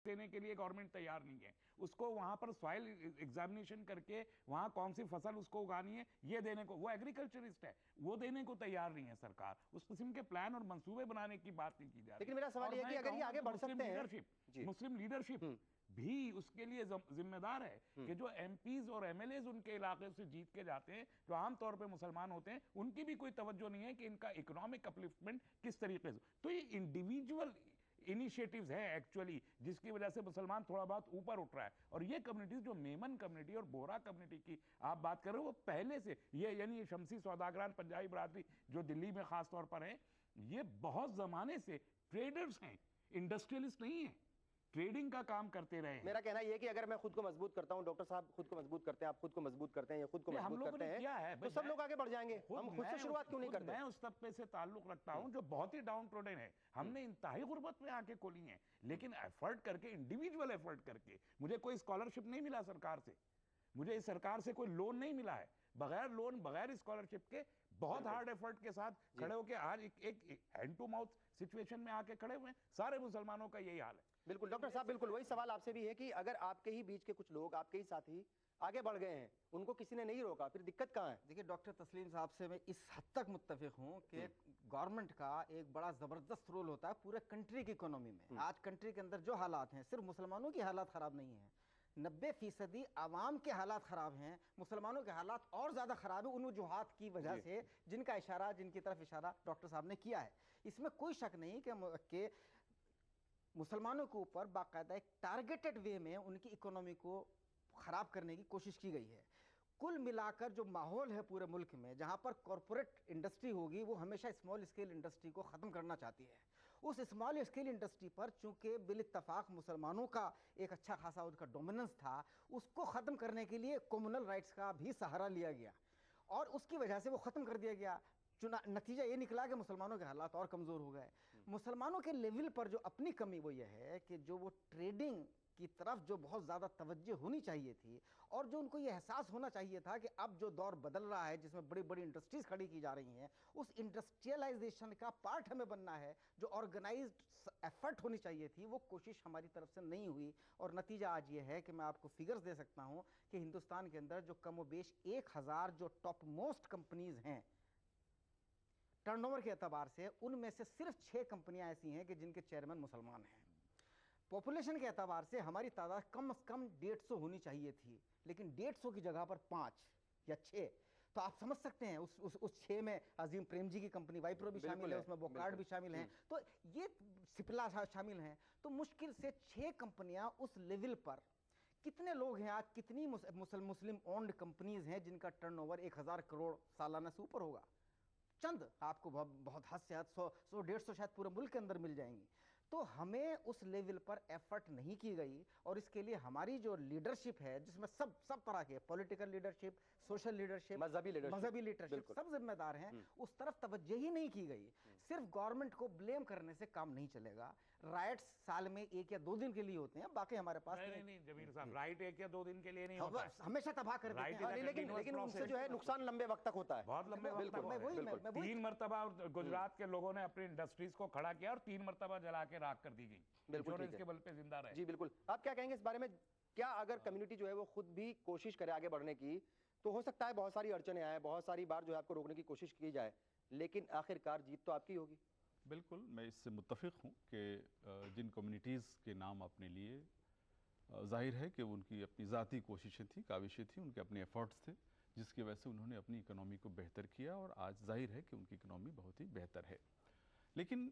देने के लिए गवर्नमेंट तैयार नहीं है। उसको वहां पर सॉइल एग्जामिनेशन करके वहां कौन सी फसल उसको उगानी है ये देने को, वो एग्रीकल्चरिस्ट है, वो देने को तैयार नहीं है सरकार। उस किस्म के प्लान और मंसूबे बनाने की बात नहीं की जा रही। लेकिन मेरा सवाल ये है कि अगर ये आगे बढ़ सकते हैं, मुस्लिम लीडरशिप भी उसके लिए जिम्मेदार है कि जो एमपीज और एमएलएज उनके इलाके से जीत के जाते हैं, जो आमतौर पे मुसलमान होते हैं, उनकी भी कोई तवज्जो नहीं है कि इनका इकोनॉमिक अपलिफ्टमेंट किस तरीके से। तो ये इंडिविजुअल इनिशिएटिव्स है एक्चुअली, जिसकी वजह से मुसलमान थोड़ा बहुत ऊपर उठ रहा है। और ये कम्युनिटीज जो मेमन कम्युनिटी और बोहरा कम्युनिटी की आप बात कर रहे हो, वो पहले से ये यानी शमसी सौदागरान पंजाबी बरादरी जो दिल्ली में खास तौर पर है, ये बहुत जमाने से ट्रेडर्स हैं, इंडस्ट्रियलिस्ट नहीं है, ट्रेडिंग का काम करते रहे हैं। मेरा कहना यह है कि अगर मैं खुद को मजबूत करता हूं, डॉक्टर साहब खुद को मजबूत करते हैं, आप खुद को मजबूत करते हैं, या खुद को मजबूत करते हैं, तो सब लोग आगे बढ़ जाएंगे। हम खुद से शुरुआत क्यों नहीं करते? मैं उस तबके से ताल्लुक रखता हूं जो बहुत ही डाउन ट्रोडन है। हमने इंतहाई गुर्बत में आके खोली है, लेकिन एफर्ट करके, इंडिविजुअल एफर्ट करके। मुझे कोई स्कॉलरशिप नहीं मिला सरकार से, मुझे इस सरकार से कोई लोन नहीं मिला है। बगैर लोन, बगैर स्कॉलरशिप के, बहुत हार्ड एफर्ट के साथ खड़े होकर आज एक हैंड टू माउथ सिचुएशन में आके खड़े हुए हैं। सारे मुसलमानों का यही हाल है। बिल्कुल डॉक्टर साहब, बिल्कुल वही सवाल आपसे भी है कि अगर आपके ही बीच के कुछ लोग, आपके ही साथी आगे बढ़ गए हैं, उनको किसी ने नहीं रोका, फिर दिक्कत कहां है? देखिए डॉक्टर तस्लीम साहब से मैं इस हद तक मुत्तफिक हूं कि गवर्नमेंट का एक बड़ा जबरदस्त रोल होता है पूरे कंट्री की इकोनॉमी में। आज कंट्री के अंदर जो हालात हैं, सिर्फ मुसलमानों की हालात खराब नहीं है, 90% आवाम के हालात खराब हैं, मुसलमानों के हालात और ज्यादा खराब है उन वजूहात की वजह से जिनकी तरफ इशारा डॉक्टर साहब ने किया है। इसमें कोई शक नहीं कि मुसलमानों के ऊपर बाकायदा एक टारगेटेड वे में उनकी इकोनॉमी को खराब करने की कोशिश की गई है। कुल मिलाकर जो माहौल है पूरे मुल्क में, जहां पर कॉरपोरेट इंडस्ट्री होगी, वो हमेशा स्मॉल स्केल इंडस्ट्री को ख़त्म करना चाहती है। उस स्मॉल स्केल इंडस्ट्री पर चूंकि बिल इत्तफाक मुसलमानों का एक अच्छा खासा उनका डोमिनेंस था, उसको ख़त्म करने के लिए कम्युनल राइट्स का भी सहारा लिया गया और उसकी वजह से वो ख़त्म कर दिया गया। नतीजा ये निकला कि मुसलमानों के हालात और कमज़ोर हो गए। मुसलमानों के लेवल पर जो अपनी कमी वो ये है कि जो वो ट्रेडिंग की तरफ जो बहुत ज़्यादा तवज्जो होनी चाहिए थी और जो उनको ये एहसास होना चाहिए था कि अब जो दौर बदल रहा है जिसमें बड़ी बड़ी इंडस्ट्रीज़ खड़ी की जा रही हैं, उस इंडस्ट्रियलाइजेशन का पार्ट हमें बनना है, जो ऑर्गेनाइज्ड एफर्ट होनी चाहिए थी, वो कोशिश हमारी तरफ से नहीं हुई। और नतीजा आज ये है कि मैं आपको फिगर्स दे सकता हूँ कि हिंदुस्तान के अंदर जो कमोबेश 1000 जो टॉप मोस्ट कंपनीज़ हैं टर्नओवर के एतबार से, उनमें से सिर्फ 6 कंपनियां ऐसी हैं कि जिनके चेयरमैन मुसलमान हैं। पॉपुलेशन के एतबार से हमारी तादाद कम से कम 150 होनी चाहिए थी, लेकिन 150 की जगह पर 5 या 6। तो आप समझ सकते हैं उस 6 में अजीम प्रेम जी की कंपनी वाइप्रो भी शामिल है, उसमें वोकार्ड भी शामिल हैं, तो ये सिप्ला शामिल हैं। तो मुश्किल से 6 कंपनियां उस लेवल पर, कितने लोग हैं आज, कितनी मुस्लिम ओन्ड कंपनीज हैं जिनका टर्नओवर 1000 करोड़ सालाना से ऊपर होगा? चंद आपको बहुत हद से हद 100-150 शायद पूरे मुल्क के अंदर मिल जाएंगी। तो हमें उस लेवल पर एफर्ट नहीं की गई और इसके लिए हमारी जो लीडरशिप है, जिसमें सब तरह के पॉलिटिकल लीडरशिप, सोशल लीडरशिप, मजहबी लीडरशिप सब जिम्मेदार हैं, उस तरफ तवज्जो ही नहीं की गई। सिर्फ गवर्नमेंट को ब्लेम करने से काम नहीं चलेगा। राइट्स साल में 1 या 2 दिन के लिए होते हैं, बाकी हमारे पास नहीं जमीर साहब, राइट 1 या 2 दिन के लिए नहीं होता, हमेशा तबाह कर देते हैं। लेकिन उनसे जो है नुकसान लंबे वक्त तक होता है, बहुत लंबे वक्त तक। 3 मरतबा गुजरात के लोगों ने अपनी इंडस्ट्रीज को खड़ा किया और 3 मरतबा जला के राख कर दी गई, इंश्योरेंस के बल पे जिंदा रहे। जी बिल्कुल। आप क्या कहेंगे इस बारे में? क्या अगर कम्युनिटी जो है वो खुद भी कोशिश करे आगे बढ़ने की, तो हो सकता है बहुत सारी अड़चने आए, बहुत सारी बार जो है आपको रोकने की कोशिश की जाए, लेकिन आखिरकार जीत तो आपकी होगी? बिल्कुल, मैं इससे मुत्तफिक हूँ कि जिन कम्युनिटीज़ के नाम आपने लिए, जाहिर है कि उनकी अपनी ज़ाती कोशिशें थी, काविशें थी, उनके अपने एफर्ट्स थे, जिसकी वजह से उन्होंने अपनी इकनॉमी को बेहतर किया और आज जाहिर है कि उनकी इकनॉमी बहुत ही बेहतर है। लेकिन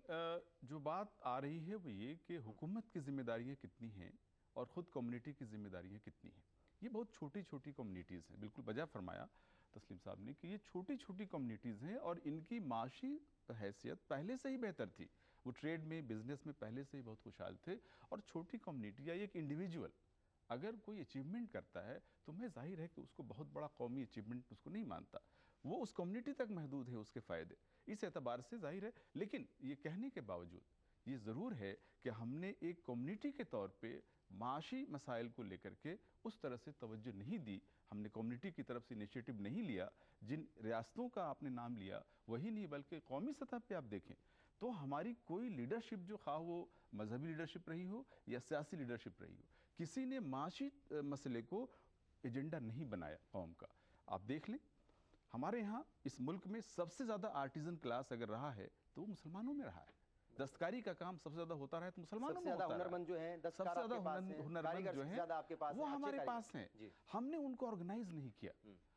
जो बात आ रही है वो ये कि हुकूमत की जिम्मेदारियां कितनी हैं और ख़ुद कम्युनिटी की जिम्मेदारियां कितनी हैं। ये बहुत छोटी छोटी कम्युनिटीज़ हैं, बिल्कुल बजा फरमाया तस्लीम साहब ने कि ये छोटी छोटी कम्युनिटीज़ हैं और इनकी माशी हैसियत पहले से ही बेहतर थी। वो ट्रेड में, बिजनेस में पहले से ही बहुत खुशहाल थे। और छोटी कम्युनिटी या एक इंडिविजुअल अगर कोई अचीवमेंट करता है तो मैं जाहिर है कि उसको बहुत बड़ा कौमी अचीवमेंट उसको नहीं मानता, वो उस कम्युनिटी तक महदूद है उसके फ़ायदे, इस एतबार से जाहिर है। लेकिन ये कहने के बावजूद ये ज़रूर है कि हमने एक कम्युनिटी के तौर पे माशी मसाइल को लेकर के उस तरह से तवज्जो नहीं दी, हमने कम्युनिटी की तरफ से इनिशिएटिव नहीं लिया। जिन रियासतों का आपने नाम लिया वही नहीं, बल्कि कौमी सतह पे आप देखें तो हमारी कोई लीडरशिप जो खा वो मजहबी लीडरशिप रही हो या सियासी लीडरशिप रही हो, किसी ने माशी मसले को एजेंडा नहीं बनाया कौम का। आप देख लें, हमारे यहाँ इस मुल्क में सबसे ज़्यादा आर्टिजन क्लास अगर रहा है तो वो मुसलमानों में रहा है। दस्तकारी का काम सबसे ज्यादा होता रहा है तो मुसलमानों में होता रहा है। हुनरमंद जो हैं, सबसे ज्यादा हुनरमंद जो है वो हमारे पास हैं। हमने उनको ऑर्गेनाइज नहीं किया,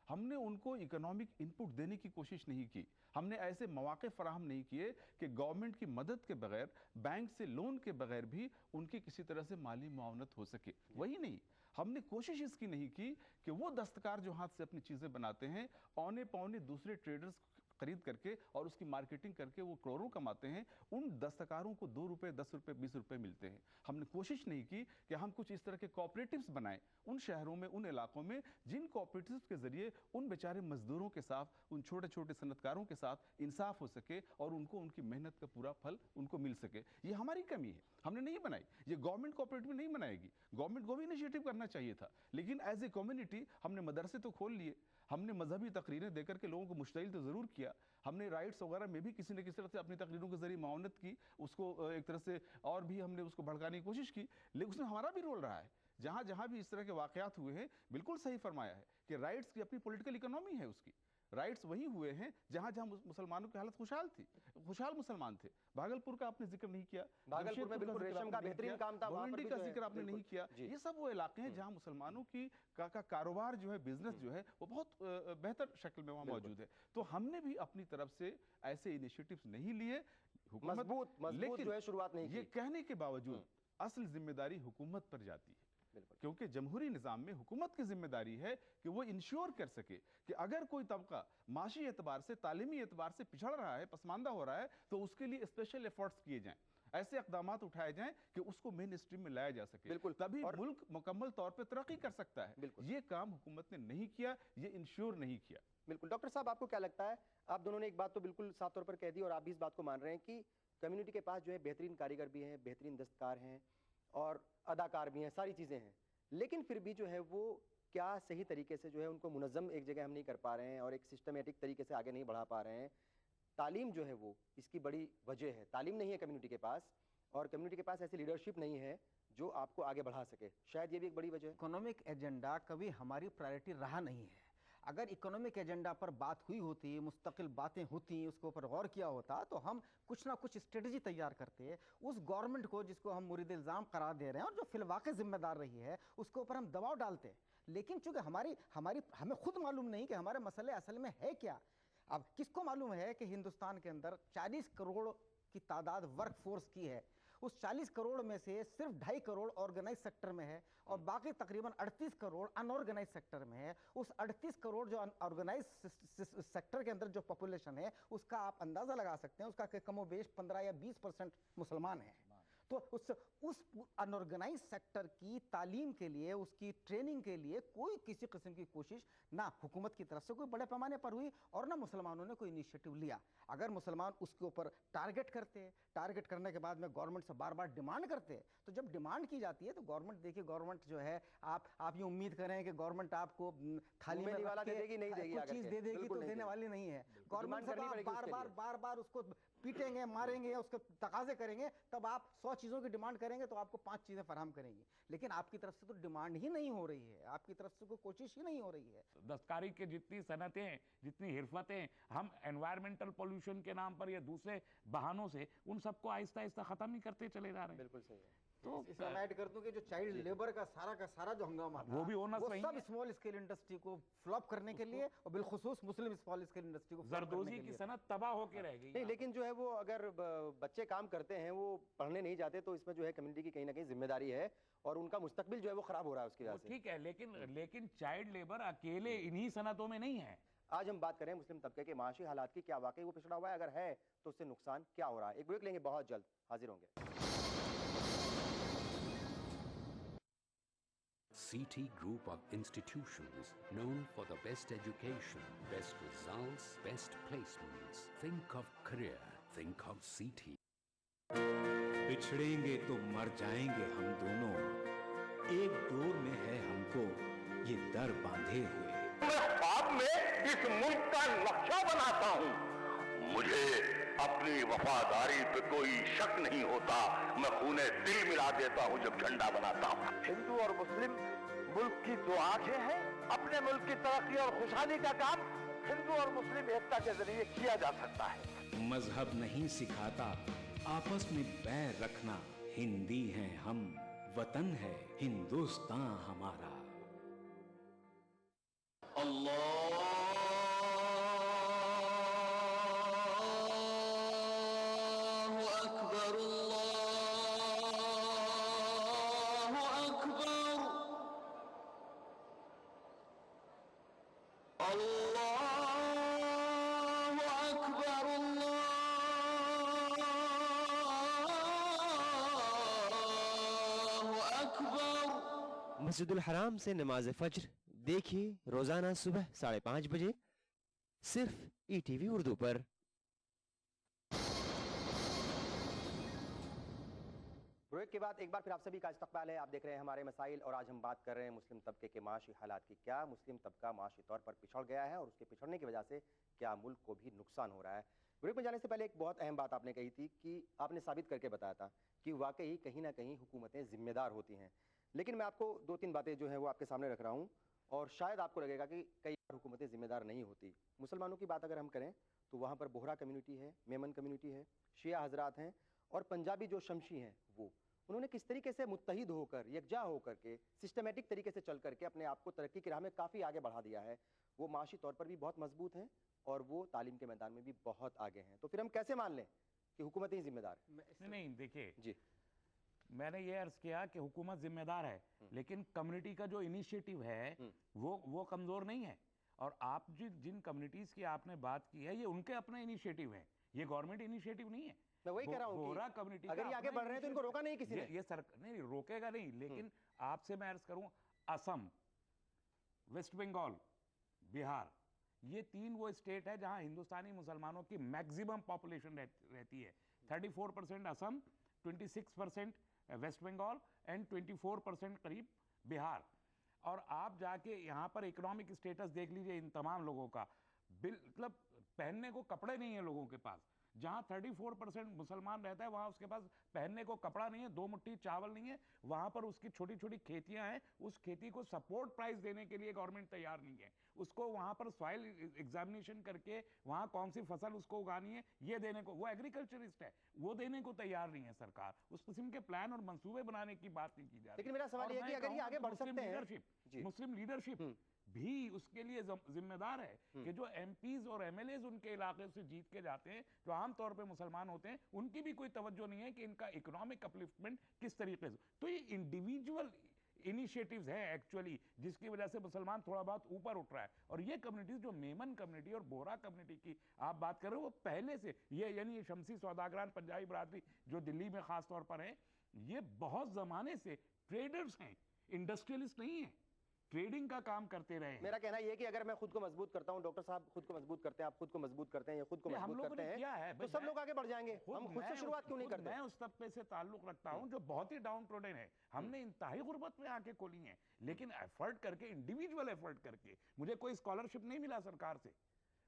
हमने उनको इकोनॉमिक इनपुट देने की कोशिश नहीं की, हमने ऐसे मौके फराहम नहीं किए कि गवर्नमेंट की मदद के बगैर, बैंक से लोन के बगैर भी उनकी किसी तरह से माली मुआवनत हो सके। वही नहीं, हमने कोशिश इसकी नहीं की कि वो दस्तकार जो हाथ से अपनी चीजें बनाते हैं, औने पौने दूसरे ट्रेडर्स खरीद करके और उसकी मार्केटिंग करके वो करोड़ों कमाते हैं, उन दस्तकारों को 2 रुपए 10 रुपए 20 रुपए मिलते हैं। हमने कोशिश नहीं की कि हम कुछ इस तरह के कोऑपरेटिव्स बनाएं उन शहरों में, उन इलाकों में, जिन कोऑपरेटिव्स के जरिए उन बेचारे मजदूरों के साथ, उन छोटे छोटे सनतकारों के साथ इंसाफ हो सके और उनको उनकी मेहनत का पूरा फल उनको मिल सके। ये हमारी कमी है, हमने नहीं बनाई। ये गवर्नमेंट कोऑपरेटिव नहीं बनाएगी, गवर्नमेंट को भी इनिशिएटिव करना चाहिए था, लेकिन एज ए कम्युनिटी हमने मदरसे तो खोल लिए, हमने मजहबी तकरीरें देकर के लोगों को मुश्तइल तो ज़रूर किया, हमने राइट्स वगैरह में भी किसी न किसी तरह से अपनी तकरीरों के जरिए मावनत की, उसको एक तरह से और भी हमने उसको भड़काने की कोशिश की, लेकिन उसमें हमारा भी रोल रहा है। जहाँ जहाँ भी इस तरह के वाक़यात हुए हैं, बिल्कुल सही फरमाया है कि राइट्स की अपनी पॉलिटिकल इकोनॉमी है, उसकी राइट्स वही हुए हैं जहाँ जहाँ मुसलमानों की हालत खुशहाल थी, खुशहाल मुसलमान थे। भागलपुर का आपने जिक्र नहीं किया, भागलपुर में बिल्कुल रेशम का बेहतरीन काम था, भवंडी का जिक्र आपने नहीं किया। ये सब वो इलाके हैं जहाँ मुसलमानों की का कारोबार जो है, बिजनेस जो है, वो बहुत बेहतर शक्ल में वहाँ मौजूद है। तो हमने भी अपनी तरफ से ऐसे इनिशिएटिव्स नहीं लिए, मजबूत जो है शुरुआत नहीं की। ये कहने के बावजूद असल जिम्मेदारी हुकूमत पर जाती है, क्योंकि जमहूरी निज़ाम में हुकूमत की जिम्मेदारी है कि वो इंश्योर कर सके कि अगर कोई तबका माशी एतबार से, तालीमी एतबार से पिछड़ रहा है, पसमानदा हो रहा है, तो उसके लिए स्पेशल एफर्ट्स किए जाएं, ऐसे इक़दामात उठाए जाएं कि उसको मेन स्ट्रीम में लाया जा सके। तभी मुल्क मुकम्मल तौर पर तरक्की कर सकता है। ये काम हुकूमत ने नहीं किया, ये इंश्योर नहीं किया। बिल्कुल। डॉक्टर साहब, आपको क्या लगता है, आप दोनों ने एक बात तो बिल्कुल साफ तौर पर कह दी और आप भी इस बात को मान रहे हैं कि कम्युनिटी के पास जो है बेहतरीन कारीगर भी हैं, बेहतरीन दस्तकार हैं और अदाकार भी हैं, सारी चीज़ें हैं, लेकिन फिर भी जो है वो क्या सही तरीके से जो है उनको मुनज़्ज़म एक जगह हम नहीं कर पा रहे हैं और एक सिस्टमेटिक तरीके से आगे नहीं बढ़ा पा रहे हैं। तालीम जो है वो इसकी बड़ी वजह है। तालीम नहीं है कम्युनिटी के पास और कम्युनिटी के पास ऐसी लीडरशिप नहीं है जो आपको आगे बढ़ा सके, शायद ये भी एक बड़ी वजह है। इकोनॉमिक एजेंडा कभी हमारी प्रायोरिटी रहा नहीं है। अगर इकोनॉमिक एजेंडा पर बात हुई होती, मुस्तकिल बातें होती, उसके ऊपर गौर किया होता, तो हम कुछ ना कुछ स्ट्रेटजी तैयार करते, उस गवर्नमेंट को जिसको हम मुरीद इल्ज़ाम करार दे रहे हैं और जो फिलवाक़े जिम्मेदार रही है उसके ऊपर हम दबाव डालते। लेकिन चूंकि हमें खुद मालूम नहीं कि हमारे मसले असल में है क्या। अब किसको मालूम है कि हिंदुस्तान के अंदर 40 करोड़ की तादाद वर्क फोर्स की है, उस 40 करोड़ में से सिर्फ 2.5 करोड़ ऑर्गेनाइज सेक्टर में है और बाकी तकरीबन 38 करोड़ अनऑर्गेनाइज सेक्टर में है। उस 38 करोड़ जो अनऑर्गेनाइज सेक्टर के अंदर जो पॉपुलेशन है उसका आप अंदाज़ा लगा सकते हैं, उसका कमोबेश 15 या 20% मुसलमान हैं। तो उस अनऑर्गेनाइज सेक्टर की तालीम के लिए, उसकी ट्रेनिंग के लिए कोई किसी किस्म की कोशिश ना हुकूमत की तरफ से कोई बड़े पैमाने पर हुई और ना मुसलमानों ने कोई इनिशिएटिव लिया। अगर मुसलमान उसके ऊपर टारगेट करते, टारगेट करने के बाद में गवर्नमेंट से बार बार डिमांड करते, तो जब डिमांड की जाती है तो गवर्नमेंट, देखिए गवर्नमेंट जो है, आप ये उम्मीद करें कि गवर्नमेंट आपको थाली में वाला दे देगी, नहीं देगी, कुछ चीज़ दे देगी, तो देने वाली नहीं है। गवर्नमेंट से बार बार उसको पीटेंगे, मारेंगे, उसके तकाजे करेंगे, तब आप 100 चीज़ों की डिमांड करेंगे तो आपको 5 चीज़ें फराहम करेंगी। लेकिन आपकी तरफ से तो डिमांड ही नहीं हो रही है, आपकी तरफ से कोई कोशिश ही नहीं हो रही है। दस्तकारी की जितनी सनतें, जितनी हिरफतें, हम एनवायरमेंटल पोल्यूशन के नाम पर या दूसरे बहानों से उन सबको आहिस्ता आहिस्ता ख़त्म ही करते चले जा रहे हैं। बिल्कुल सही है। तो इसमें मैं ऐड कर दूं कि जो चाइल्ड लेबर का सारा जो हंगामा था, वो भी होना चाहिए, सब स्मॉल स्केल इंडस्ट्री को फ्लॉप करने के लिए और बिलखुसूस मुस्लिम स्मॉल स्केल इंडस्ट्री को जरदोजी की सनत तबाह होकर रह गई। नहीं, लेकिन जो है वो अगर बच्चे काम करते हैं, वो पढ़ने नहीं जाते, तो इसमें जो है कम्युनिटी की कहीं ना कहीं जिम्मेदारी है और उनका मुस्तकबिल जो है वो खराब हो रहा है उसकी वजह से। ठीक है, लेकिन चाइल्ड लेबर अकेले इन्हीं सनतों में नहीं है। आज हम बात करें मुस्लिम तबके के माशी हालात की, क्या वाकई वो पिछड़ा हुआ है, अगर है तो उससे नुकसान क्या हो रहा है। एक ब्रेक लेंगे, बहुत जल्द हाजिर होंगे। CT Group of institutions known for the best education, best results, best placements. Think of career, think of CT. बिछड़ेंगे तो मर जाएंगे हम दोनों, एक डोर में है हमको ये दर बांधे हुए। मैं ख्वाब में इस मुल्क का नक्शा बनाता हूँ, मुझे अपनी वफादारी पे कोई शक नहीं होता, मैं खूने दिल मिला देता हूँ जब झंडा बनाता हूँ। हिंदू और मुस्लिम मुल्क की दो आंखें हैं। अपने मुल्क की तरक्की और खुशहाली का काम हिंदू और मुस्लिम एकता के जरिए किया जा सकता है। मजहब नहीं सिखाता आपस में बैर रखना। हिंदी हैं हम, वतन है हिंदुस्तान हमारा। मस्जिदुल हराम से नमाज फज्र देखिए रोजाना सुबह 5:30 बजे सिर्फ ईटीवी उर्दू पर। ब्रेक के बाद एक बार फिर आप सभी का इस्तकबाल है। आप देख रहे हैं हमारे मसाइल और आज हम बात कर रहे हैं मुस्लिम तबके के माशी हालात की। क्या मुस्लिम तबका माशी तौर पर पिछड़ गया है और उसके पिछड़ने की वजह से क्या मुल्क को भी नुकसान हो रहा है। ब्रेक में जाने से पहले एक बहुत अहम बात आपने कही थी कि आपने साबित करके बताया था कि वाकई कहीं ना कहीं हुकूमतें जिम्मेदार होती हैं। लेकिन मैं आपको 2-3 बातें जो हैं वो आपके सामने रख रहा हूँ और शायद आपको लगेगा कि कई हुकूमतें जिम्मेदार नहीं होती। मुसलमानों की बात अगर हम करें तो वहाँ पर बोहरा कम्युनिटी है, मेमन कम्युनिटी है, शिया हजरात हैं और पंजाबी जो शमशी हैं वो उन्होंने किस तरीके से मुत्तहिद होकर यकजा होकर के सिस्टमेटिक तरीके से चल करके अपने आप को तरक्की की राह में काफ़ी आगे बढ़ा दिया है। वो माशी तौर पर भी बहुत मजबूत हैं और वो तालीम के मैदान में भी बहुत आगे हैं। तो फिर हम कैसे मान लें कि हुकूमत ही जिम्मेदार है? नहीं देखिए जी, मैंने ये अर्ज किया कि हुकूमत जिम्मेदार है, लेकिन कम्युनिटी का जो इनिशिएटिव है वो कमजोर नहीं है। और आप जिन कम्युनिटीज की आपने बात की है ये उनके अपने इनिशिएटिव हैं, ये गवर्नमेंट इनिशिएटिव नहीं है। मैं वही कह रहा हूँ बोहरा कि कम्युनिटी अगर ये आगे बढ़ रहे हैं तो इनको रोका नहीं किसी ने। ये नहीं रोकेगा नहीं, लेकिन आपसे मैं अर्ज करूं असम, वेस्ट बंगाल, बिहार, ये 3 वो स्टेट है जहां हिंदुस्तानी मुसलमानों की मैक्सिमम पॉपुलेशन रहती है। 34% असम, 26% वेस्ट बंगाल एंड 24% करीब बिहार। और आप जाके यहाँ पर इकोनॉमिक स्टेटस देख लीजिए इन तमाम लोगों का। मतलब पहनने को कपड़े नहीं है लोगों के पास। जहाँ 34% मुसलमान रहता है वहाँ उसके पास पहनने को कपड़ा नहीं है, 2 मुट्ठी चावल नहीं है। वहाँ पर उसकी छोटी छोटी खेतियाँ हैं, उस खेती को सपोर्ट प्राइस देने के लिए गवर्नमेंट तैयार नहीं है। उसको वहाँ पर सॉइल एग्जामिनेशन करके वहाँ कौन सी फसल उसको उगानी है ये देने को, वो एग्रीकल्चरिस्ट है, वो देने को तैयार नहीं है सरकार। उस किस्म के प्लान और मंसूबे बनाने की बात नहीं की जा रही। लेकिन मेरा सवाल ये है कि अगर ये आगे बढ़ सकते हैं, मुस्लिम लीडरशिप भी उसके लिए जिम्मेदार है कि जो एमपीज और एमएलएज उनके इलाके से जीत के जाते हैं, जो आमतौर पे मुसलमान होते हैं, उनकी भी कोई तवज्जो नहीं है कि इनका इकोनॉमिक अपलिफ्टमेंट किस तरीके से। तो ये इंडिविजुअल इनिशिएटिव्स हैं एक्चुअली, जिसकी वजह से मुसलमान थोड़ा बहुत ऊपर उठ रहा है। और ये कम्युनिटीज जो मेमन कम्युनिटी और बोहरा कम्युनिटी की आप बात कर रहे हो, वो पहले से ये यानी शमसी सौदागरान पंजाबी बरादरी जो दिल्ली में खास तौर पर है, ये बहुत जमाने से ट्रेडर्स हैं, इंडस्ट्रियलिस्ट नहीं है, ट्रेडिंग का काम करते रहे हैं। मेरा कहना यह है कि अगर मैं खुद को मजबूत करता हूं, डॉक्टर साहब खुद को मजबूत करते हैं, आप खुद को मजबूत करते हैं या खुद को मजबूत करते हैं, तो सब लोग आगे बढ़ जाएंगे। हम खुद से शुरुआत क्यों नहीं करते? मैं उस तबके से ताल्लुक रखता हूं जो बहुत ही डाउन ट्रोडन है। हमने इंतहाई गुर्बत में आके खोली है, लेकिन एफर्ट करके, इंडिविजुअल एफर्ट करके। मुझे कोई स्कॉलरशिप नहीं मिला सरकार से,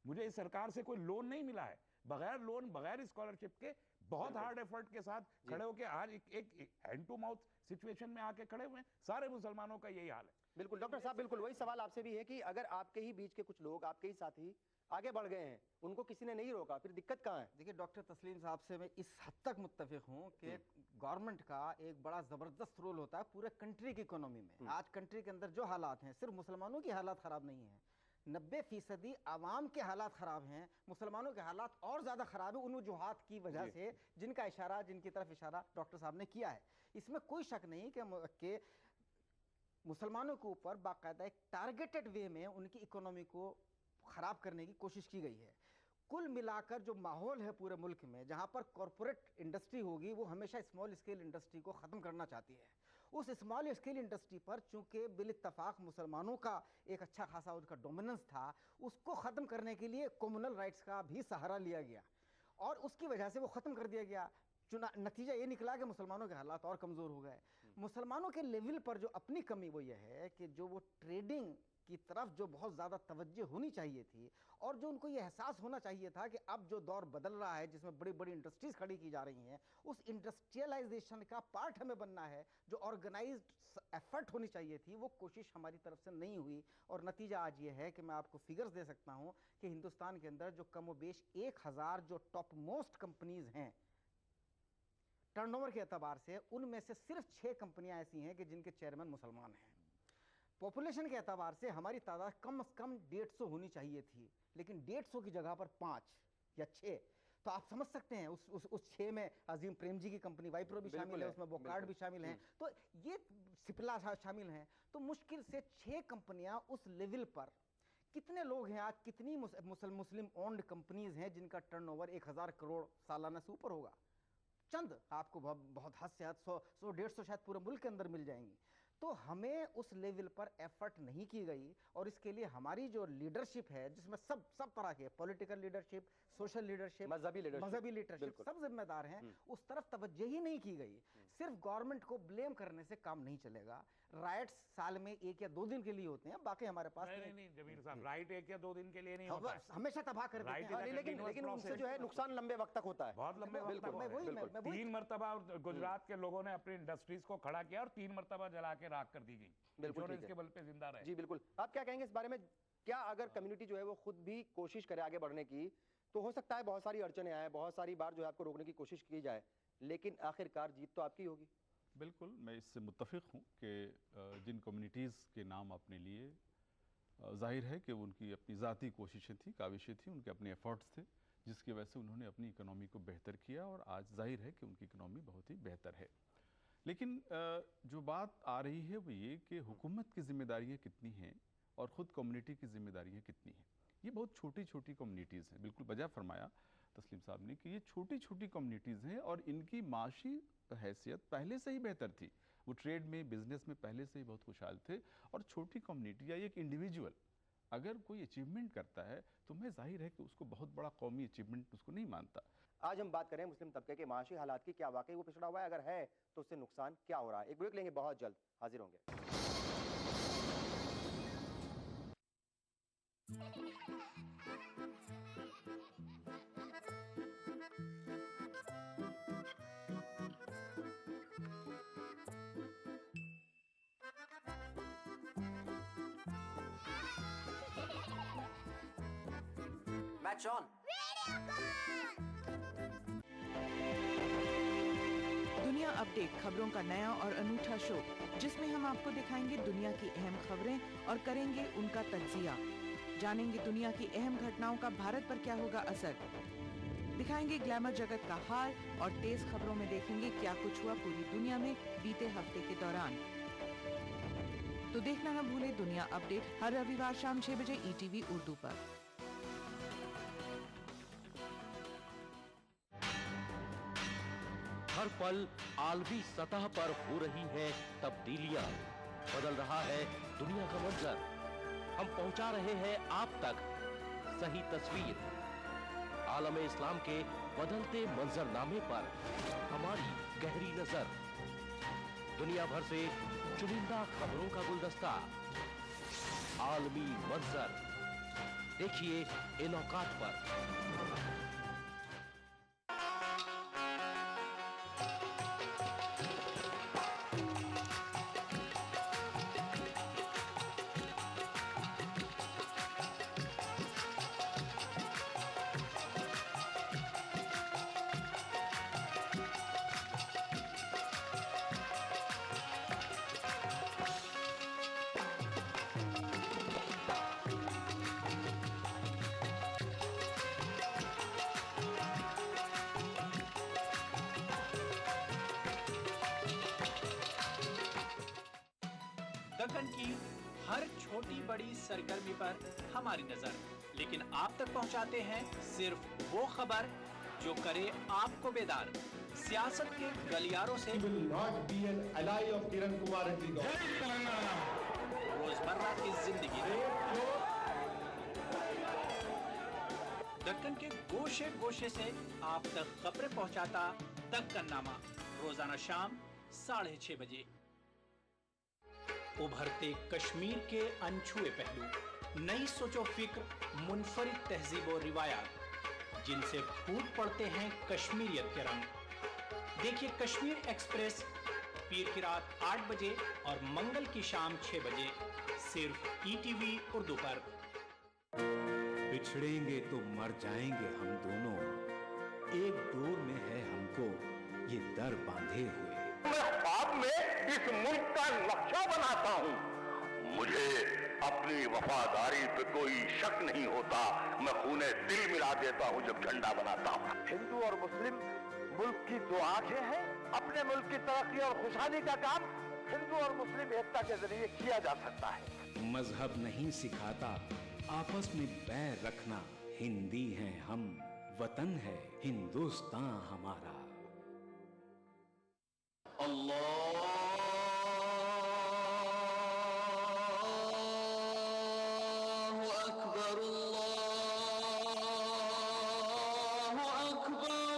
मुझे इस सरकार से कोई लोन नहीं मिला है। बगैर लोन, बगैर स्कॉलरशिप के बहुत हार्ड एफर्ट के साथ खड़े होकर आज एक हैंड टू माउथ सिचुएशन में आके खड़े हुए हैं। सारे मुसलमानों का यही हाल है। बिल्कुल डॉक्टर साहब, बिल्कुल वही सवाल आपसे भी है कि अगर आपके ही बीच के कुछ लोग, आपके ही साथी आगे बढ़ गए हैं, उनको किसी ने नहीं रोका, फिर दिक्कत कहाँ है? देखिए डॉक्टर तस्लीम साहब से मैं इस हद तक मुत्तफिक हूँ कि गवर्नमेंट का एक बड़ा ज़बरदस्त रोल होता है पूरे कंट्री की इकोनॉमी में। आज कंट्री के अंदर जो हालात हैं, सिर्फ मुसलमानों की हालात ख़राब नहीं है, 90% आवाम के हालात ख़राब हैं। मुसलमानों के हालात और ज़्यादा ख़राब है उन वजूहात की वजह से जिनकी तरफ इशारा डॉक्टर साहब ने किया है। इसमें कोई शक नहीं कि मुसलमानों के ऊपर बाकायदा एक टारगेटेड वे में उनकी इकोनॉमी को ख़राब करने की कोशिश की गई है। कुल मिलाकर जो माहौल है पूरे मुल्क में, जहाँ पर कॉरपोरेट इंडस्ट्री होगी, वो हमेशा स्मॉल स्केल इंडस्ट्री को ख़त्म करना चाहती है। उस स्मॉल स्केल इंडस्ट्री पर चूंकि बिल-इत्तफाक मुसलमानों का एक अच्छा खासा उनका डोमिनेंस था, उसको ख़त्म करने के लिए कम्युनल राइट्स का भी सहारा लिया गया और उसकी वजह से वो ख़त्म कर दिया गया। नतीजा ये निकला कि मुसलमानों के हालात और कमज़ोर हो गए। मुसलमानों के लेवल पर जो अपनी कमी वो ये है कि जो वो ट्रेडिंग की तरफ जो बहुत ज़्यादा तवज्जो होनी चाहिए थी और जो उनको ये एहसास होना चाहिए था कि अब जो दौर बदल रहा है जिसमें बड़ी बड़ी इंडस्ट्रीज खड़ी की जा रही हैं, उस इंडस्ट्रियलाइजेशन का पार्ट हमें बनना है, जो ऑर्गेनाइज्ड एफर्ट होनी चाहिए थी, वो कोशिश हमारी तरफ से नहीं हुई। और नतीजा आज ये है कि मैं आपको फिगर्स दे सकता हूँ कि हिंदुस्तान के अंदर जो कमोबेश 1000 जो टॉप मोस्ट कंपनीज हैं टर्नओवर के एतबार से, उनमें से सिर्फ 6 कंपनियां ऐसी हैं कि जिनके चेयरमैन मुसलमान हैं। पॉपुलेशन के एतबार से हमारी तादाद कम से कम 150 होनी चाहिए थी, लेकिन 150 की जगह पर 5 या 6। तो आप समझ सकते हैं उस 6 में अजीम प्रेम जी की कंपनी वाइप्रो भी शामिल है, उसमें बोकार्ड भी शामिल हैं, तो ये सिप्ला शामिल हैं। तो मुश्किल से 6 कंपनियां उस लेवल पर, कितने लोग हैं आज, कितनी मुस्लिम ओन्ड कंपनीज हैं जिनका टर्नओवर 1000 करोड़ सालाना से ऊपर होगा? चंद आपको बहुत हद से हद 100-150 शायद पूरे मुल्क के अंदर मिल जाएंगी। तो हमें उस लेवल पर एफर्ट नहीं की गई, और इसके लिए हमारी जो लीडरशिप है जिसमें सब तरह के पॉलिटिकल लीडरशिप, सोशल लीडरशिप, मजहबी लीडरशिप सब जिम्मेदार हैं, उस तरफ तवज्जो ही नहीं की गई। सिर्फ गवर्नमेंट को ब्लेम करने से काम नहीं चलेगा। राइट्स साल में 1 या 2 दिन के लिए होते हैं, बाकी हमारे पास नहीं जमील साहब, राइट 1 या 2 दिन के लिए नहीं होता है, हमेशा तबाह कर देते हैं। लेकिन उनसे जो है नुकसान लंबे वक्त तक होता है, बहुत लंबे वक्त तक। 3 मरतबा गुजरात के लोगों ने अपनी इंडस्ट्रीज को खड़ा किया और 3 मरतबा जला के राख कर दी गई, इंश्योरेंस के बल पे जिंदा रहे। जी बिल्कुल। आप क्या कहेंगे इस बारे में? क्या अगर कम्युनिटी जो है वो खुद भी कोशिश करे आगे बढ़ने की, तो हो सकता है बहुत सारी अड़चने आए, बहुत सारी बार जो है आपको रोकने की कोशिश की जाए, लेकिन आखिरकार जीत तो आपकी होगी? बिल्कुल, मैं इससे मुत्तफिक हूँ कि जिन कम्युनिटीज़ के नाम आपने लिए, जाहिर है कि उनकी अपनी ज़ाती कोशिशें थी, काविशें थी, उनके अपने एफर्ट्स थे, जिसकी वजह से उन्होंने अपनी इकनॉमी को बेहतर किया, और आज जाहिर है कि उनकी इकनॉमी बहुत ही बेहतर है। लेकिन जो बात आ रही है वो ये कि हुकूमत की जिम्मेदारियाँ कितनी हैं और ख़ुद कम्युनिटी की जिम्मेदारियाँ कितनी हैं। ये बहुत छोटी छोटी कम्युनिटीज़ हैं, बिल्कुल बजा फरमाया तस्लीम साहब ने कि ये छोटी छोटी कम्युनिटीज़ हैं और इनकी माशी हैसियत पहले से ही बेहतर थी। वो ट्रेड में, बिजनेस में पहले से ही बहुत खुशहाल थे। और छोटी कम्युनिटी या एक इंडिविजुअल अगर कोई अचीवमेंट करता है तो मैं जाहिर है कि उसको बहुत बड़ा कौमी अचीवमेंट उसको नहीं मानता। आज हम बात करें मुस्लिम तबके के माशी हालात की, क्या वाकई वो पिछड़ा हुआ है? अगर है तो उससे नुकसान क्या हो रहा है? एक ब्रेक लेंगे, बहुत जल्द हाजिर होंगे। Match on. दुनिया अपडेट, खबरों का नया और अनूठा शो, जिसमें हम आपको दिखाएंगे दुनिया की अहम खबरें और करेंगे उनका तज्जिया। जानेंगे दुनिया की अहम घटनाओं का भारत पर क्या होगा असर। दिखाएंगे ग्लैमर जगत का हाल और तेज खबरों में देखेंगे क्या कुछ हुआ पूरी दुनिया में बीते हफ्ते के दौरान। तो देखना न भूले दुनिया अपडेट हर रविवार शाम 6 बजे ETV उर्दू पर। हर पल आलमी सतह पर हो रही है तब्दीलियां, बदल रहा है दुनिया का मंजर। हम पहुंचा रहे हैं आप तक सही तस्वीर। आलम इस्लाम के बदलते मंजरनामे पर हमारी गहरी नजर। दुनिया भर से चुनिंदा खबरों का गुलदस्ता, आलमी मंजर। देखिए इन औकात पर। दक्कन की हर छोटी बड़ी सरगर्मी पर हमारी नजर, लेकिन आप तक पहुंचाते हैं सिर्फ वो खबर जो करे आपको बेदार। सियासत के गलियारों से रोजमर्रा की जिंदगी दक्कन के गोशे गोशे से आप तक खबरें पहुंचाता दक्कन नामा, रोजाना शाम 6:30 बजे उभरते कश्मीर के अनछुए पहलू, नई सोचो फिक्र, मुनफरिद तहजीब और रिवायात जिनसे फूट पड़ते हैं कश्मीरियत के रंग। देखिए कश्मीर एक्सप्रेस पीर की रात 8 बजे और मंगल की शाम 6 बजे सिर्फ ईटीवी उर्दू पर। बिछड़ेंगे तो मर जाएंगे हम दोनों, एक डोर में है हमको ये दर बांधे हुए। मैं ख्वाब में इस मुल्क का नक्शा बनाता हूँ, मुझे अपनी वफादारी पे कोई शक नहीं होता, मैं खूने दिल मिला देता हूँ जब झंडा बनाता हूँ। हिंदू और मुस्लिम मुल्क की दो आंखें हैं, अपने मुल्क की तरक्की और खुशहाली का काम हिंदू और मुस्लिम एकता के जरिए किया जा सकता है। मजहब नहीं सिखाता आपस में बैर रखना, हिंदी हैं हम, वतन है हिंदुस्तान हमारा। अल्लाह अकबर, अल्लाह अकबर,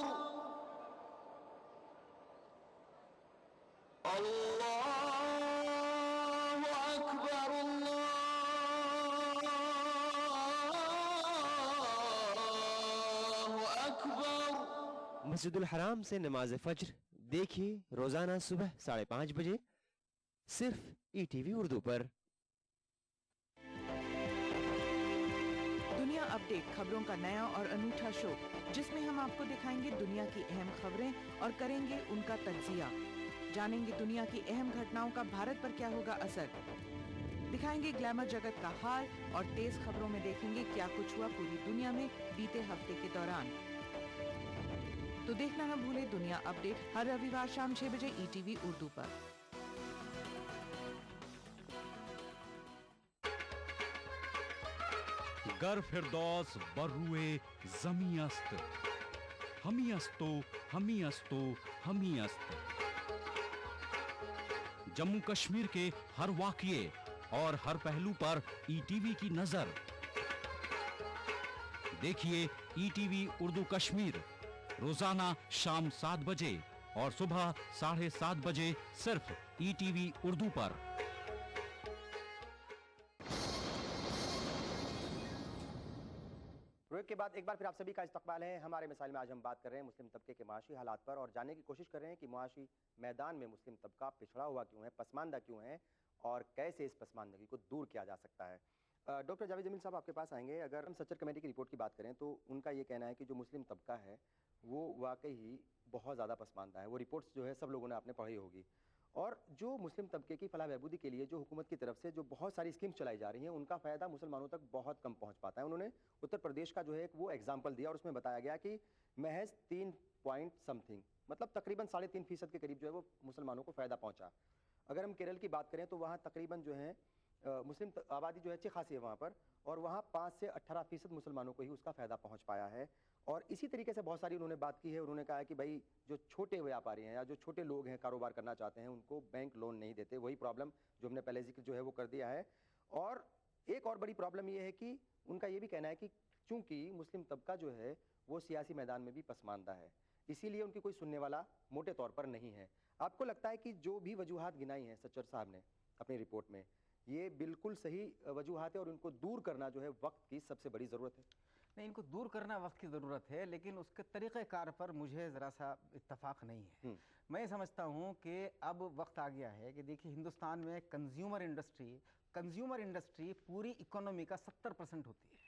अल्लाह अकबर, अल्लाह अकबर। मस्जिदुल हराम से नमाज फज्र देखिए रोजाना सुबह 5:30 बजे सिर्फ ईटीवी उर्दू पर। दुनिया अपडेट खबरों का नया और अनूठा शो जिसमें हम आपको दिखाएंगे दुनिया की अहम खबरें और करेंगे उनका तज्जिया। जानेंगे दुनिया की अहम घटनाओं का भारत पर क्या होगा असर, दिखाएंगे ग्लैमर जगत का हाल और तेज खबरों में देखेंगे क्या कुछ हुआ पूरी दुनिया में बीते हफ्ते के दौरान। तो देखना न भूले दुनिया अपडेट हर रविवार शाम 6 बजे ईटीवी उर्दू पर। गर फिरदौस बर्रुए जमी अस्त, हमी अस्तो हमी अस्तो हमी अस्त। जम्मू कश्मीर के हर वाकये और हर पहलू पर ईटीवी की नजर। देखिए ईटीवी उर्दू कश्मीर रोजाना शाम 7 बजे और सुबह 7:30 बजे सिर्फ ईटीवी उर्दू पर। ब्रेक के बाद एक बार फिर आप सभी का इस्तकबाल है हमारे मिसाइल में। आज हम बात कर रहे हैं मुस्लिम तबके के माशी हालात पर और जानने की कोशिश कर रहे हैं कि माशी मैदान में मुस्लिम तबका पिछड़ा हुआ क्यों है, पसमानदा क्यों है और कैसे इस पसमानदगी को दूर किया जा सकता है। डॉक्टर जावेद जमील साहब आपके पास आएंगे। अगर हम सच्चर कमेटी की रिपोर्ट की बात करें तो उनका ये कहना है कि जो मुस्लिम तबका है वो वाकई ही बहुत ज़्यादा पसमानदा है। वो रिपोर्ट्स जो है सब लोगों ने आपने पढ़ी होगी। और जो मुस्लिम तबके की फलाह बहबूदी के लिए जो हुकूमत की तरफ से जो बहुत सारी स्कीम्स चलाई जा रही हैं उनका फ़ायदा मुसलमानों तक बहुत कम पहुंच पाता है। उन्होंने उत्तर प्रदेश का जो है एक वो एग्जाम्पल दिया और उसमें बताया गया कि महज 3 पॉइंट समथिंग मतलब तकरीबन 3.5% के करीब जो है वो मुसलमानों को फ़ायदा पहुँचा। अगर हम केरल की बात करें तो वहाँ तकरीबन जो है मुस्लिम आबादी जो है अच्छी खासी है वहाँ पर और वहाँ 5 से 18% मुसलमानों को ही उसका फ़ायदा पहुँच पाया है। और इसी तरीके से बहुत सारी उन्होंने बात की है। उन्होंने कहा है कि भाई जो छोटे व्यापारी हैं या जो छोटे लोग हैं कारोबार करना चाहते हैं उनको बैंक लोन नहीं देते, वही प्रॉब्लम जो हमने पहले जिक्र जो है वो कर दिया है। और एक और बड़ी प्रॉब्लम ये है कि उनका ये भी कहना है कि चूँकि मुस्लिम तबका जो है वो सियासी मैदान में भी पसमानदा है, इसीलिए उनकी कोई सुनने वाला मोटे तौर पर नहीं है। आपको लगता है कि जो भी वजूहात गिनाई हैं सच्चर साहब ने अपनी रिपोर्ट में ये बिल्कुल सही वजूहात है और उनको दूर करना जो है वक्त की सबसे बड़ी ज़रूरत है? नहीं, इनको दूर करना वक्त की ज़रूरत है, लेकिन उसके तरीक़ेकार पर मुझे ज़रा सा इत्तफाक नहीं है। मैं समझता हूँ कि अब वक्त आ गया है कि देखिए हिंदुस्तान में कंज्यूमर इंडस्ट्री पूरी इकोनॉमी का 70% होती है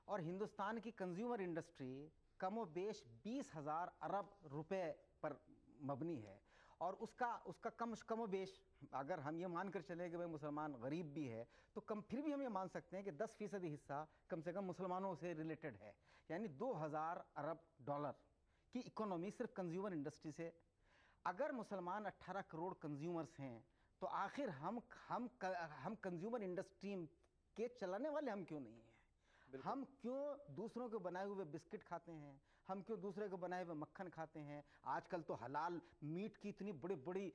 और हिंदुस्तान की कंज्यूमर इंडस्ट्री कमोबेश 20,000 अरब रुपए पर मबनी है और उसका कमोबेश अगर हम ये मान कर चले कि भाई मुसलमान गरीब भी है तो फिर भी हम ये मान सकते हैं कि 10% हिस्सा कम से कम मुसलमानों से रिलेटेड है। यानी 2000 अरब डॉलर की इकोनॉमी सिर्फ कंज्यूमर इंडस्ट्री से। अगर मुसलमान 18 करोड़ कंज्यूमर्स हैं तो आखिर हम कंज्यूमर इंडस्ट्री के चलाने वाले हम क्यों नहीं हैं? हम क्यों दूसरों के बनाए हुए बिस्किट खाते हैं? हम क्यों दूसरे के बनाए हुए मक्खन खाते हैं? आजकल तो हलाल मीट की इतनी बड़ी बड़ी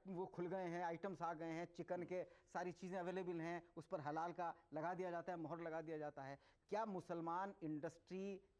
वो खुल गए हैं, आइटम्स आ गए हैं, चिकन के सारी चीज़ें अवेलेबल हैं, उस पर हलाल का लगा दिया जाता है, मोहर लगा दिया जाता है। क्या मुसलमान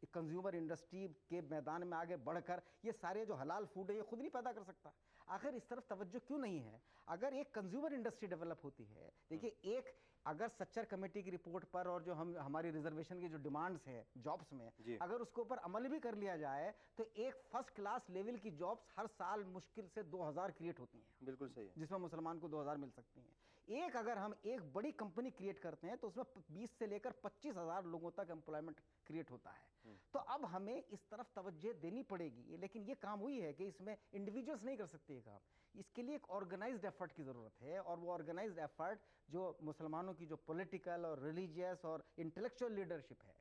कंज्यूमर इंडस्ट्री के मैदान में आगे बढ़कर ये सारे जो हलाल फूड है ये खुद नहीं पैदा कर सकता? आखिर इस तरफ तवज्जो क्यों नहीं है? अगर एक कंज्यूमर इंडस्ट्री डेवलप होती है, देखिए एक अगर सच्चर कमेटी की रिपोर्ट पर और जो हमारी रिजर्वेशन की जो डिमांड्स है जॉब्स में, अगर उसके ऊपर अमल भी कर लिया जाए तो एक फर्स्ट क्लास लेवल की जॉब्स हर साल मुश्किल से 2000 क्रिएट होती हैं। बिल्कुल सही है। जिसमें मुसलमान को 2000 मिल सकती हैं। एक अगर हम एक बड़ी कंपनी क्रिएट करते हैं तो उसमें 20 से लेकर 25,000 लोगों तक एम्प्लॉयमेंट क्रिएट होता है। तो अब हमें इस तरफ तवज्जो देनी पड़ेगी, लेकिन ये काम हुई है कि इसमें इंडिविजुअल्स नहीं कर सकते ये काम। इसके लिए एक ऑर्गेनाइज्ड एफर्ट की ज़रूरत है, और वो ऑर्गेनाइज्ड एफर्ट जो मुसलमानों की जो पॉलिटिकल और रिलीजियस और इंटेलेक्चुअल लीडरशिप है,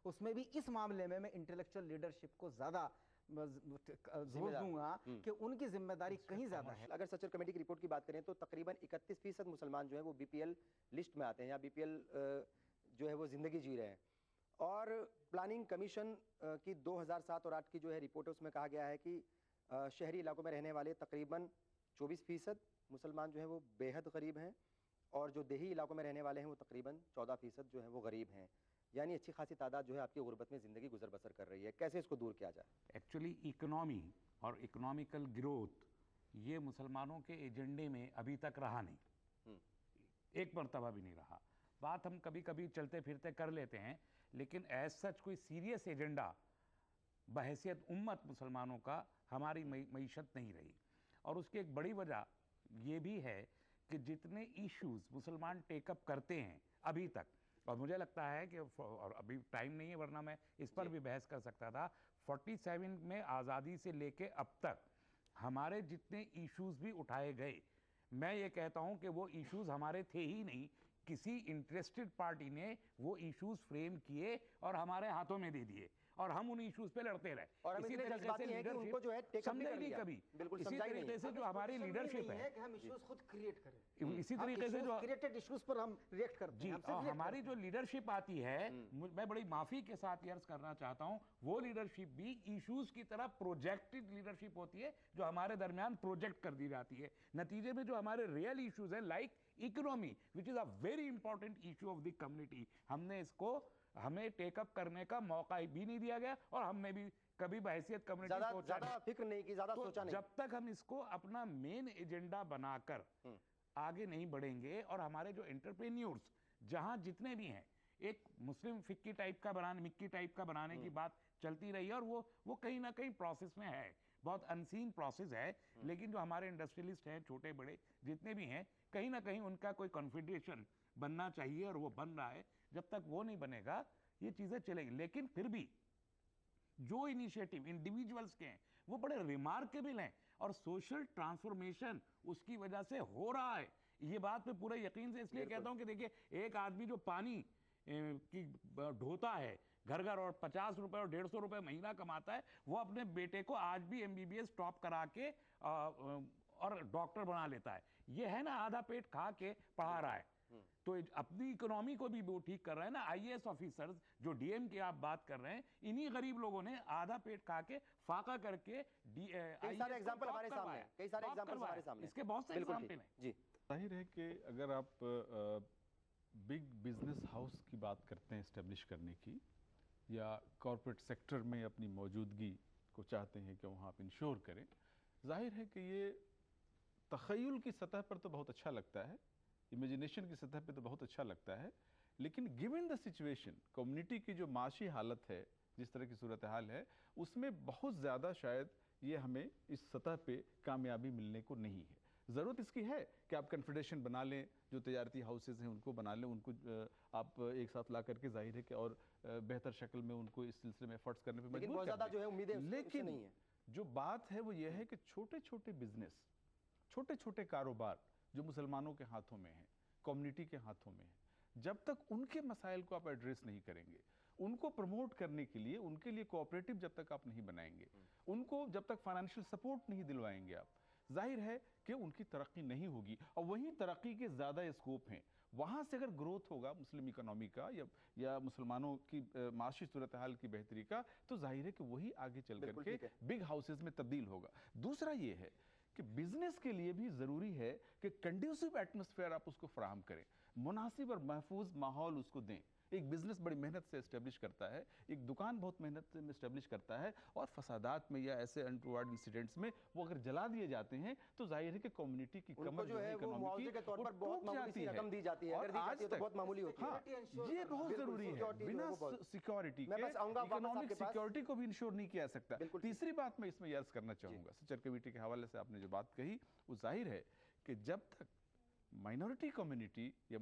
उसमें भी इस मामले में मैं इंटेलेक्चुअल लीडरशिप को ज़्यादा जोर दूंगा कि उनकी जिम्मेदारी कहीं ज़्यादा है। अगर सच्चर कमेटी की रिपोर्ट की बात करें तो तकरीबन 31% मुसलमान जो है वो बीपीएल लिस्ट में आते हैं, या बीपीएल जो है वो ज़िंदगी जी रहे हैं। और प्लानिंग कमीशन की 2007 और 8 की जो है रिपोर्ट है, उसमें कहा गया है कि शहरी इलाकों में रहने वाले तकरीबन 24% मुसलमान जो है वो बेहद गरीब हैं, और जो देही इलाकों में रहने वाले हैं वो तकरीबन 14% जो है वो गरीब हैं। यानी अच्छी खासी तादाद जो है आपकी गुर्बत में ज़िंदगी गुजर बसर कर रही है। कैसे इसको दूर किया जाए? एक्चुअली इकोनॉमी और इकोनॉमिकल ग्रोथ ये मुसलमानों के एजेंडे में अभी तक रहा नहीं, एक मरतबा भी नहीं रहा। बात हम कभी कभी चलते फिरते कर लेते हैं, लेकिन एज सच कोई सीरियस एजेंडा बहैसियत उम्मत मुसलमानों का हमारी मईशत नहीं रही। और उसकी एक बड़ी वजह ये भी है कि जितने इश्यूज मुसलमान टेकअप करते हैं अभी तक, और मुझे लगता है कि और अभी टाइम नहीं है वरना मैं इस पर भी बहस कर सकता था, 47 में आज़ादी से लेके अब तक हमारे जितने इश्यूज भी उठाए गए, मैं ये कहता हूँ कि वो इश्यूज हमारे थे ही नहीं, किसी इंटरेस्टेड पार्टी ने वो इश्यूज फ्रेम किए और हमारे हाथों में दे दिए, और हम उन इश्यूज पे लड़ते रहे। और इसी तरीके से उनको जो है समझे नहीं कभी, इसी तरीके से जो हमारी लीडरशिप है कि हम इश्यूज खुद क्रिएट करें, इसी तरीके से जो क्रिएटेड इश्यूज पर हम रिएक्ट करते हैं। और हमारी जो लीडरशिप आती है, मैं बड़ी माफी के साथ अर्ज करना चाहता हूं, वो लीडरशिप भी इश्यूज की तरह प्रोजेक्टेड लीडरशिप होती है, जो हमारे दरमियान प्रोजेक्ट कर दी जाती है। नतीजे में जो हमारे रियल इश्यूज है like economy, which is a very important issue of the community, हमने इसको हमें टेकअप करने का मौका भी नहीं दिया गया, और हमने भी कभी बहैसियत कम्युनिटी ज्यादा फिक्र नहीं की, ज्यादा सोचा नहीं। जब तक हम इसको अपना मेन एजेंडा बनाकर आगे नहीं बढ़ेंगे, और हमारे जो एंटरप्रेन्योर्स जहां जितने भी हैं, एक मुस्लिम फिक्की टाइप का बनाने, मिक्की टाइप का बनाने की बात चलती रही है, और वो कहीं ना कहीं प्रोसेस में है, बहुत अनसीन प्रोसेस है। लेकिन जो हमारे इंडस्ट्रियलिस्ट हैं, छोटे बड़े जितने भी हैं, कहीं ना कहीं उनका कोई कॉन्फेडरेशन बनना चाहिए, और वो बन रहा है। जब तक वो नहीं बनेगा ये चीजें चलेंगी। लेकिन फिर भी जो इनिशिएटिव इंडिविजुअल्स के हैं वो बड़े रिमार्केबल हैं, और सोशल ट्रांसफॉर्मेशन उसकी वजह से हो रहा है। ये बात मैं पूरे यकीन से इसलिए कहता हूं कि देखिए, एक आदमी जो पानी की ढोता है घर घर, और 50 रुपए और 150 रुपए महीना कमाता है, वो अपने बेटे को आज भी MBBS टॉप करा के और डॉक्टर बना लेता है। ये है ना, आधा पेट खा के पढ़ा रहा है, तो अपनी इकोनॉमी को भी वो ठीक कर रहे हैं ना। IAS ऑफिसर्स जो DM की आप बात कर रहे हैं, इन्हीं गरीब लोगों ने आधा पेट खा के फाका करके कई सारे एग्जांपल हमारे सामने, कई सारे एग्जांपल हमारे सामने, इसके बहुत से एग्जांपल हैं। जी, जाहिर है कि अगर आप बिग बिजनेस हाउस की बात करते हैं एस्टेब्लिश करने की, या कॉरपोरेट सेक्टर में अपनी मौजूदगी को चाहते हैं कि वहाँ आप इंश्योर करें, जाहिर है कि ये तख़य्युल की सतह पर तो बहुत अच्छा लगता है, इमेजिनेशन की सतह पे तो बहुत अच्छा लगता है, लेकिन गिवन द सिचुएशन, कम्युनिटी की जो माशी हालत है, जिस तरह की सूरत हाल है, उसमें बहुत ज़्यादा शायद ये हमें इस सतह पे कामयाबी मिलने को नहीं है। ज़रूरत इसकी है कि आप कन्फेडरेशन बना लें, जो तजारती हाउसेज हैं उनको बना लें, उनको आप एक साथ ला करके, जाहिर है कि और बेहतर शक्ल में उनको इस सिलसिले में एफर्ट्स करने पर मजबूर कर दें। लेकिन नहीं है, जो बात है वो ये है कि छोटे छोटे बिजनेस, छोटे छोटे कारोबार जो मुसलमानों के हाथों में हैं, कम्युनिटी के हाथों में हैं, जब तक उनके मसाइल को आप एड्रेस नहीं करेंगे, उनको प्रमोट करने के लिए, उनके लिए कोऑपरेटिव जब तक आप नहीं बनाएंगे, उनको जब तक फाइनेंशियल सपोर्ट नहीं दिलवाएंगे आप, जाहिर है कि उनकी तरक्की नहीं होगी। और वहीं तरक्की के ज़्यादा स्कोप हैं, वहाँ से अगर ग्रोथ होगा मुस्लिम इकोनॉमी का या मुसलमानों की माशी सूरत हाल की बेहतरी का, तो जाहिर है कि वही आगे चल करके बिग हाउसेज में तब्दील होगा। दूसरा ये है कि बिजनेस के लिए भी ज़रूरी है कि कंड्यूसिव एटमॉस्फेयर आप उसको फराहम करें, मुनासिब और महफूज माहौल उसको दें। एक बिजनेस बड़ी मेहनत से एस्टेब्लिश करता है, एक दुकान बहुत मेहनत से एस्टेब्लिश करता है, और फसादात में या ऐसे अनटूवर्ड इंसिडेंट्स में वो अगर जला दिए जाते हैं तो जाहिर है कि कम्युनिटी की कमर जो है इकोनॉमी की तौर पर बहुत मामूली सी रकम दी जाती है, और अगर दी आज जाती है तो तक बहुत मामूली होती है। हाँ, ये बहुत जरूरी है। बिना सिक्योरिटी के इकोनॉमिक सिक्योरिटी को भी इंश्योर नहीं किया जा सकता। तीसरी बात मैं इसमें अर्ज करना चाहूंगा, सचर कमेटी के हवाले से आपने जो बात कही वो जाहिर है कि जब तक माइनॉरिटी कम्युनिटी या